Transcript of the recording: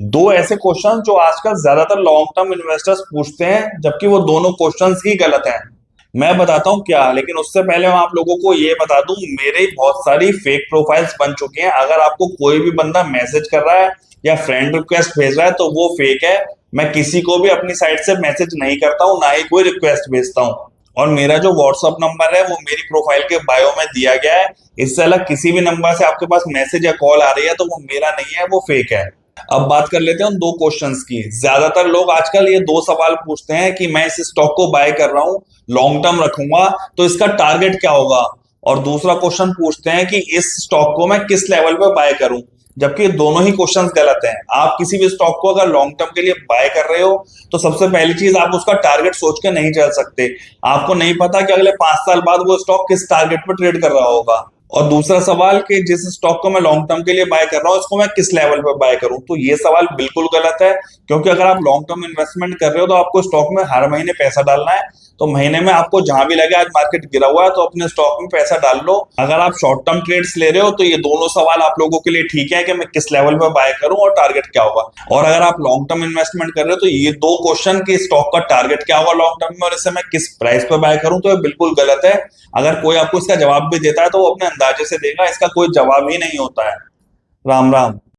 दो ऐसे क्वेश्चन जो आजकल ज्यादातर लॉन्ग टर्म इन्वेस्टर्स पूछते हैं, जबकि वो दोनों क्वेश्चंस ही गलत हैं। मैं बताता हूँ क्या, लेकिन उससे पहले मैं आप लोगों को ये बता दूं, मेरे बहुत सारी फेक प्रोफाइल्स बन चुकी हैं। अगर आपको कोई भी बंदा मैसेज कर रहा है या फ्रेंड रिक्वेस्ट भेज रहा है तो वो फेक है। मैं किसी को भी अपनी साइड से मैसेज नहीं करता हूँ, ना ही कोई रिक्वेस्ट भेजता हूँ। और मेरा जो व्हाट्सअप नंबर है वो मेरी प्रोफाइल के बायो में दिया गया है। इससे अलग किसी भी नंबर से आपके पास मैसेज या कॉल आ रही है तो वो मेरा नहीं है, वो फेक है। अब बात कर लेते हैं उन दो क्वेश्चंस की। ज्यादातर लोग आजकल ये दो सवाल पूछते हैं कि मैं इस स्टॉक को बाय कर रहा हूँ, लॉन्ग टर्म रखूंगा, तो इसका टारगेट क्या होगा। और दूसरा क्वेश्चन पूछते हैं कि इस स्टॉक को मैं किस लेवल पे बाय करूं। जबकि ये दोनों ही क्वेश्चंस गलत हैं। आप किसी भी स्टॉक को अगर लॉन्ग टर्म के लिए बाय कर रहे हो तो सबसे पहली चीज, आप उसका टारगेट सोच के नहीं चल सकते। आपको नहीं पता कि अगले 5 साल बाद वो स्टॉक किस टारगेट पर ट्रेड कर रहा होगा। और दूसरा सवाल कि जिस स्टॉक को मैं लॉन्ग टर्म के लिए बाय कर रहा हूँ इसको मैं किस लेवल पे बाय करूं, तो ये सवाल बिल्कुल गलत है। क्योंकि अगर आप लॉन्ग टर्म इन्वेस्टमेंट कर रहे हो तो आपको स्टॉक में हर महीने पैसा डालना है। तो महीने में आपको जहां भी लगे, आज मार्केट गिरा हुआ है तो अपने स्टॉक में पैसा डाल लो। अगर आप शॉर्ट टर्म ट्रेड्स ले रहे हो तो ये दोनों सवाल आप लोगों के लिए ठीक है कि मैं किस लेवल पे बाय करूं और टारगेट क्या होगा। और अगर आप लॉन्ग टर्म इन्वेस्टमेंट कर रहे हो तो ये दो क्वेश्चन कि स्टॉक का टारगेट क्या होगा लॉन्ग टर्म में और इसे मैं किस प्राइस पे बाय करूं, तो ये बिल्कुल गलत है। अगर कोई आपको इसका जवाब भी देता है तो वो अपने अंदाजे से देगा, इसका कोई जवाब ही नहीं होता है। राम राम।